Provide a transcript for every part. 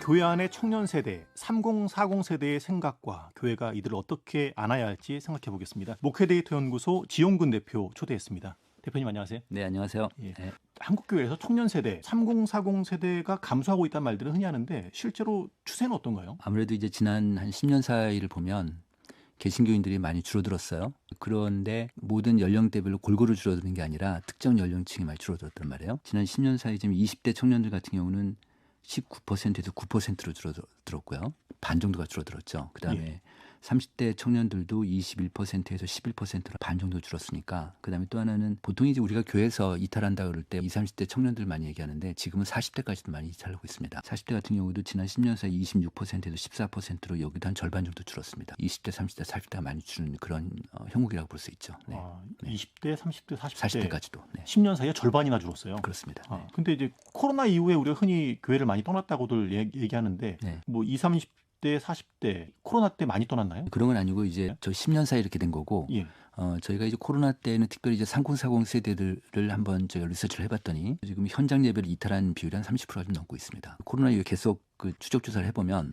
교회 안의 청년 세대, 3040 세대의 생각과 교회가 이들을 어떻게 안아야 할지 생각해 보겠습니다. 목회데이터 연구소 지용근 대표 초대했습니다. 대표님 안녕하세요. 네, 안녕하세요. 예. 네. 한국 교회에서 청년 세대, 3040 세대가 감소하고 있다는 말들은 흔히 하는데 실제로 추세는 어떤가요? 아무래도 이제 지난 한 10년 사이를 보면 개신교인들이 많이 줄어들었어요. 그런데 모든 연령대별로 골고루 줄어드는 게 아니라 특정 연령층이 많이 줄어들었단 말이에요. 지난 10년 사이 지금 20대 청년들 같은 경우는 19%에서 9%로 줄어들었고요. 반 정도가 줄어들었죠. 그다음에 예. 30대 청년들도 21%에서 11%로 반 정도 줄었으니까. 그다음에 또 하나는 보통 이제 우리가 교회에서 이탈한다 그럴 때 20, 30대 청년들 많이 얘기하는데 지금은 40대까지도 많이 이탈하고 있습니다. 40대 같은 경우도 지난 10년 사이 26%에서 14%로 여기도 한 절반 정도 줄었습니다. 20대, 30대, 40대가 많이 줄는 그런 형국이라고 볼 수 있죠. 네. 20대, 30대, 40대, 40대까지도. 네. 10년 사이에 절반이나 줄었어요. 그렇습니다. 네. 근데 이제 코로나 이후에 우리가 흔히 교회를 많이 떠났다고들 얘기하는데 네. 뭐 20, 30대, 40대 코로나 때 많이 떠났나요? 그런 건 아니고 이제 저 10년 사이 이렇게 된 거고 예. 저희가 이제 코로나 때는 특별히 이제 3040 세대들을 한번 저희가 리서치를 해봤더니 지금 현장 예배를 이탈한 비율이 한 30%가 좀 넘고 있습니다. 코로나 이후에 계속 그 추적 조사를 해보면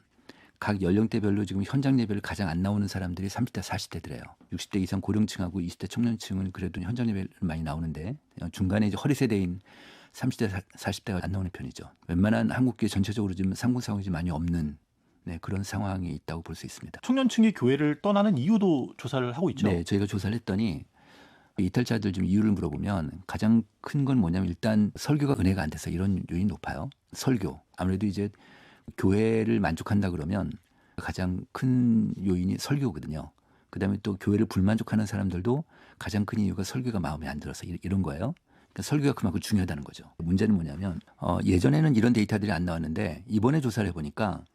각 연령대별로 지금 현장 예배를 가장 안 나오는 사람들이 30대, 40대들이에요. 60대 이상 고령층하고 20대 청년층은 그래도 현장 예배를 많이 나오는데 중간에 이제 허리 세대인 30대, 40대가 안 나오는 편이죠. 웬만한 한국교회 전체적으로 지금 3040이 많이 없는 그런 상황이 있다고 볼 수 있습니다. 청년층이 교회를 떠나는 이유도 조사를 하고 있죠. 네, 저희가 조사를 했더니 이탈자들 좀 이유를 물어보면 가장 큰 건 뭐냐면 일단 설교가 은혜가 안 돼서 이런 요인이 높아요. 설교. 아무래도 이제 교회를 만족한다 그러면 가장 큰 요인이 설교거든요. 그다음에 또 교회를 불만족하는 사람들도 가장 큰 이유가 설교가 마음에 안 들어서 이런 거예요. 그러니까 설교가 그만큼 중요하다는 거죠. 문제는 뭐냐면 예전에는 이런 데이터들이 안 나왔는데 이번에 조사를 해보니까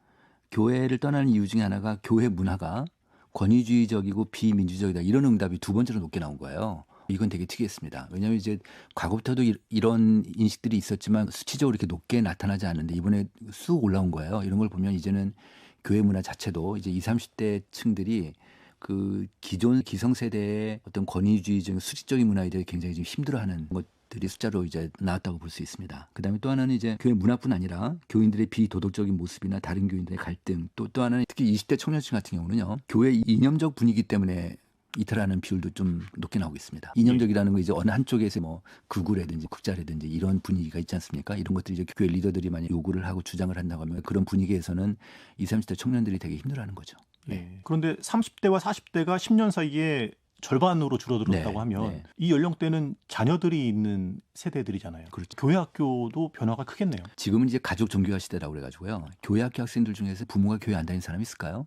교회를 떠나는 이유 중에 하나가 교회 문화가 권위주의적이고 비민주적이다 이런 응답이 두 번째로 높게 나온 거예요. 이건 되게 특이했습니다. 왜냐하면 이제 과거부터도 이런 인식들이 있었지만 수치적으로 이렇게 높게 나타나지 않는데 이번에 쑥 올라온 거예요. 이런 걸 보면 이제는 교회 문화 자체도 이제 20, 30대 층들이 그 기존 기성세대의 어떤 권위주의적인 수직적인 문화에 대해 굉장히 좀 힘들어하는 것들이 숫자로 이제 나왔다고 볼 수 있습니다. 그다음에 또 하나는 이제 교회 문화뿐 아니라 교인들의 비도덕적인 모습이나 다른 교인들의 갈등 또 하나는 특히 20대 청년층 같은 경우는요. 교회 이념적 분위기 때문에 이탈하는 비율도 좀 높게 나오고 있습니다. 이념적이라는 거 이제 어느 한쪽에서 뭐 극우라든지 국자라든지 이런 분위기가 있지 않습니까? 이런 것들이 이제 교회 리더들이 많이 요구를 하고 주장을 한다고 하면 그런 분위기에서는 20, 30대 청년들이 되게 힘들어하는 거죠. 네. 그런데 30대와 40대가 10년 사이에 절반으로 줄어들었다고 하면 이 연령대는 자녀들이 있는 세대들이잖아요. 그렇죠. 교회 학교도 변화가 크겠네요. 지금은 이제 가족 종교화 시대라고 그래가지고요. 교회 학교 학생들 중에서 부모가 교회 안 다니는 사람이 있을까요?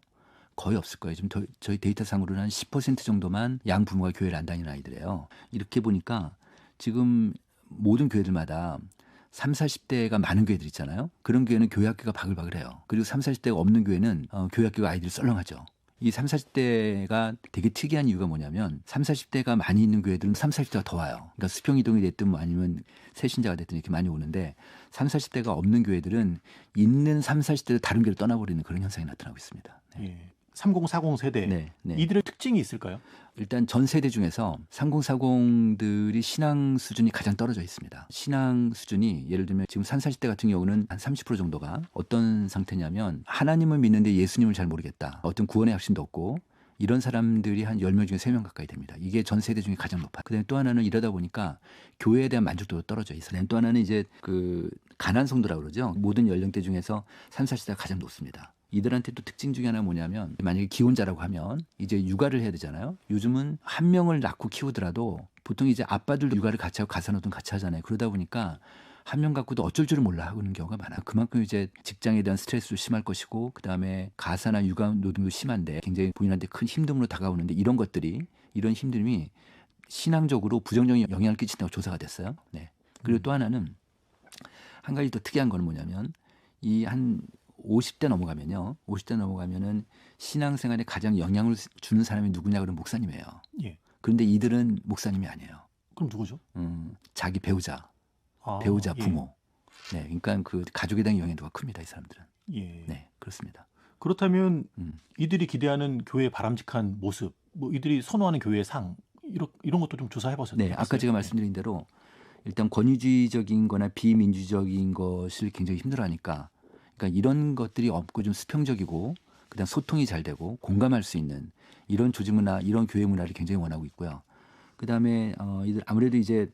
거의 없을 거예요. 지금 저희 데이터상으로는 한 10% 정도만 양부모가 교회를 안 다니는 아이들이에요. 이렇게 보니까 지금 모든 교회들마다 30, 40대가 많은 교회들 있잖아요. 그런 교회는 교회 학교가 바글바글해요. 그리고 30, 40대가 없는 교회는 교회 학교가 아이들이 썰렁하죠. 이 30, 40대가 되게 특이한 이유가 뭐냐면 30, 40대가 많이 있는 교회들은 30, 40대가 더 와요. 그러니까 수평이동이 됐든 뭐 아니면 새신자가 됐든 이렇게 많이 오는데 30, 40대가 없는 교회들은 있는 30, 40대를 다른 교회로 떠나버리는 그런 현상이 나타나고 있습니다. 네. 예. 3040 세대 이들의 특징이 있을까요? 일단 전 세대 중에서 3040들이 신앙 수준이 가장 떨어져 있습니다. 신앙 수준이 예를 들면 지금 30, 40대 같은 경우는 한 30% 정도가 어떤 상태냐면 하나님을 믿는데 예수님을 잘 모르겠다. 어떤 구원의 확신도 없고 이런 사람들이 한 10명 중에 3명 가까이 됩니다. 이게 전 세대 중에 가장 높아요. 그다음에 또 하나는 이러다 보니까 교회에 대한 만족도가 떨어져 있어요. 그다음에 또 하나는 이제 그 가난 성도라고 그러죠. 모든 연령대 중에서 30, 40대가 가장 높습니다. 이들한테 또 특징 중에 하나 뭐냐면 만약에 기혼자라고 하면 이제 육아를 해야 되잖아요. 요즘은 한 명을 낳고 키우더라도 보통 이제 아빠들도 육아를 같이 하고 가사노동 같이 하잖아요. 그러다 보니까 한 명 갖고도 어쩔 줄을 몰라 하는 경우가 많아요. 그만큼 이제 직장에 대한 스트레스도 심할 것이고 그다음에 가사나 육아 노동도 심한데 굉장히 본인한테 큰 힘듦으로 다가오는데 이런 것들이 이런 힘듦이 신앙적으로 부정적인 영향을 끼친다고 조사가 됐어요. 네. 그리고 또 하나는 한 가지 더 특이한 건 뭐냐면 이 한 50대 넘어가면요. 50대 넘어가면은 신앙생활에 가장 영향을 주는 사람이 누구냐 그러면 목사님이에요. 예. 그런데 이들은 목사님이 아니에요. 그럼 누구죠? 자기 배우자, 부모. 네, 그러니까 그 가족에 대한 영향도가 큽니다. 이 사람들은. 예. 네, 그렇습니다. 그렇다면 이들이 기대하는 교회의 바람직한 모습, 뭐 이들이 선호하는 교회의 상 이런 것도 좀 조사해봤어요. 네, 아까 제가 말씀드린 대로 일단 권위주의적인 거나 비민주적인 것을 굉장히 힘들어하니까 그러니까 이런 것들이 없고 좀 수평적이고 그다음 소통이 잘 되고 공감할 수 있는 이런 조직 문화, 이런 교회 문화를 굉장히 원하고 있고요. 그다음에 아무래도 이제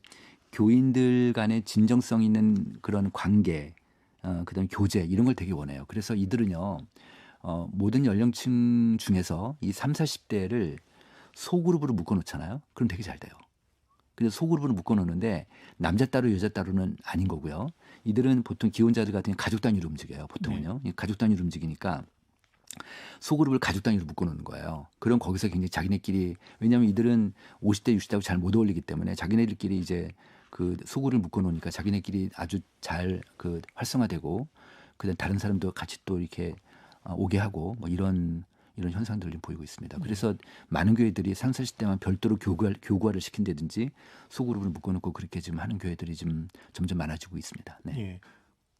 교인들 간의 진정성 있는 그런 관계, 그다음 교제 이런 걸 되게 원해요. 그래서 이들은요, 모든 연령층 중에서 이 3, 40대를 소그룹으로 묶어놓잖아요. 그럼 되게 잘 돼요. 그래서 소그룹으로 묶어놓는데 남자 따로 여자 따로는 아닌 거고요. 이들은 보통 기혼자들 같은 경우 가족 단위로 움직여요. 보통은요. 가족 단위로 움직이니까 소그룹을 가족 단위로 묶어놓는 거예요. 그럼 거기서 굉장히 자기네끼리 왜냐하면 이들은 50대, 60대하고 잘 못 어울리기 때문에 자기네들끼리 이제 그 소그룹을 묶어놓으니까 자기네끼리 아주 잘 그 활성화되고 그다음 다른 사람도 같이 또 이렇게 오게 하고 뭐 이런 현상들을 좀 보이고 있습니다. 그래서 많은 교회들이 3, 40대만 별도로 교구화를 시킨다든지 소그룹을 묶어놓고 그렇게 지금 하는 교회들이 좀 점점 많아지고 있습니다. 네. 예.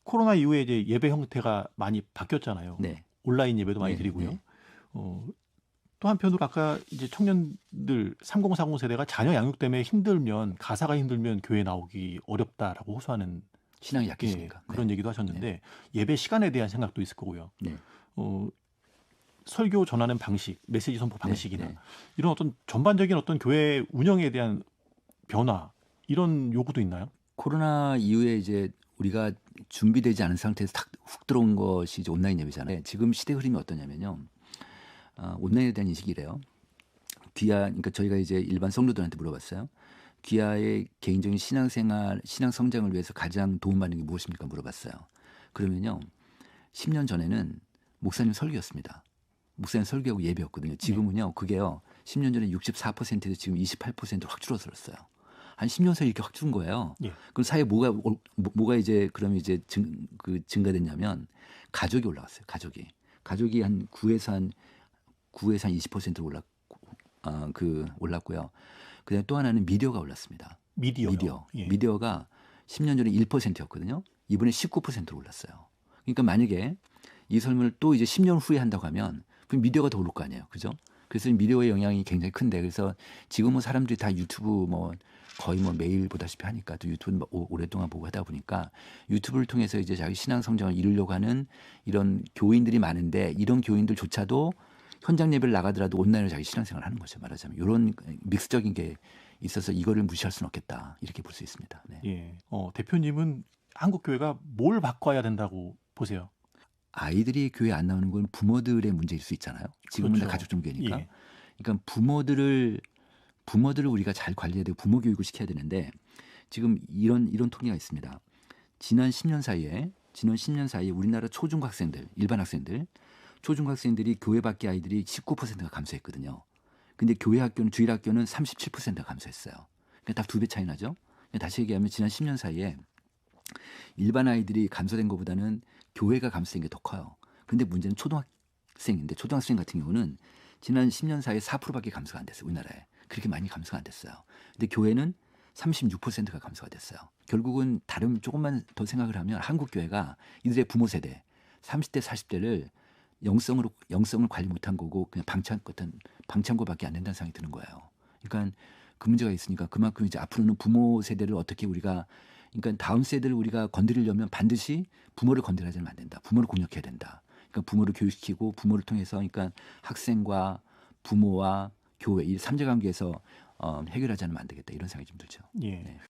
코로나 이후에 이제 예배 형태가 많이 바뀌었잖아요. 네. 온라인 예배도 많이 네, 드리고요. 네. 또 한편으로 아까 이제 청년들 3040 세대가 자녀 양육 때문에 힘들면 가사가 힘들면 교회 나오기 어렵다라고 호소하는 신앙이 예, 약해지니까. 그런 네. 얘기도 하셨는데 예배 시간에 대한 생각도 있을 거고요. 네. 어, 설교 전하는 방식, 메시지 선포 방식이나 네. 이런 어떤 전반적인 어떤 교회 운영에 대한 변화 이런 요구도 있나요? 코로나 이후에 이제 우리가 준비되지 않은 상태에서 탁 훅 들어온 것이 이제 온라인 예배잖아요. 지금 시대 흐름이 어떠냐면요. 온라인에 대한 인식이래요. 그러니까 저희가 이제 일반 성도들한테 물어봤어요. 귀하의 개인적인 신앙생활, 신앙 성장을 위해서 가장 도움받는 게 무엇입니까? 물어봤어요. 그러면요. 10년 전에는 목사님 설교였습니다. 목사님 설교하고 예배였거든요. 지금은요. 그게요. 10년 전에 64%에서 지금 28%로 확 줄어들었어요. 한 10년 사이에 이렇게 확 줄은 거예요. 예. 그럼 사이에 뭐가 이제 그러면 이제 증가됐냐면 가족이 올라갔어요. 가족이 한 9에서 한 20%로 올랐고요. 그다음에 또 하나는 미디어가 올랐습니다. 미디어요. 미디어가 10년 전에 1%였거든요. 이번에 19%로 올랐어요. 그러니까 만약에 이 설문을 또 이제 10년 후에 한다고 하면 그럼 미디어가 더 오를 거 아니에요. 그죠? 그래서 미디어의 영향이 굉장히 큰데 그래서 지금은 사람들이 다 유튜브 뭐 거의 뭐 매일 보다시피 하니까 또 유튜브 오랫동안 보고 하다 보니까 유튜브를 통해서 이제 자기 신앙 성장을 이루려고 하는 이런 교인들이 많은데 이런 교인들조차도 현장 예배를 나가더라도 온라인으로 자기 신앙생활을 하는 거죠. 말하자면 이런 믹스적인 게 있어서 이거를 무시할 수는 없겠다 이렇게 볼 수 있습니다. 네. 예. 대표님은 한국 교회가 뭘 바꿔야 된다고 보세요? 아이들이 교회 안 나오는 건 부모들의 문제일 수 있잖아요. 지금은 그렇죠. 다 가족 종교니까. 예. 그러니까 부모들을 우리가 잘 관리해야 되고 부모 교육을 시켜야 되는데 지금 이런 통계가 있습니다. 지난 10년 사이에 우리나라 초중학생들, 일반 학생들, 초중학생들이 교회 밖의 아이들이 19%가 감소했거든요. 근데 주일 학교는 37%가 감소했어요. 그러니까 딱 2배 차이 나죠. 다시 얘기하면 지난 10년 사이에 일반 아이들이 감소된 것보다는 교회가 감소된 게 더 커요. 근데 문제는 초등학생인데 초등학생 같은 경우는 지난 10년 사이에 4%밖에 감소가 안 됐어요. 우리나라에. 그렇게 많이 감소가 안 됐어요. 근데 교회는 36%가 감소가 됐어요. 결국은 조금만 더 생각을 하면 한국 교회가 이들의 부모 세대 30대 40대를 영성을 관리 못한 거고 그냥 방창고밖에 안 된다는 생각이 드는 거예요. 그러니까 그 문제가 있으니까 그만큼 이제 앞으로는 부모 세대를 어떻게 그러니까 다음 세대를 우리가 건드리려면 반드시 부모를 건드려서는 안 된다. 부모를 공략해야 된다. 그러니까 부모를 교육시키고 부모를 통해서 그러니까 학생과 부모와 교회 이 삼者관계에서 해결하지 않으면 안 되겠다 이런 생각이 좀 들죠. 예. 네.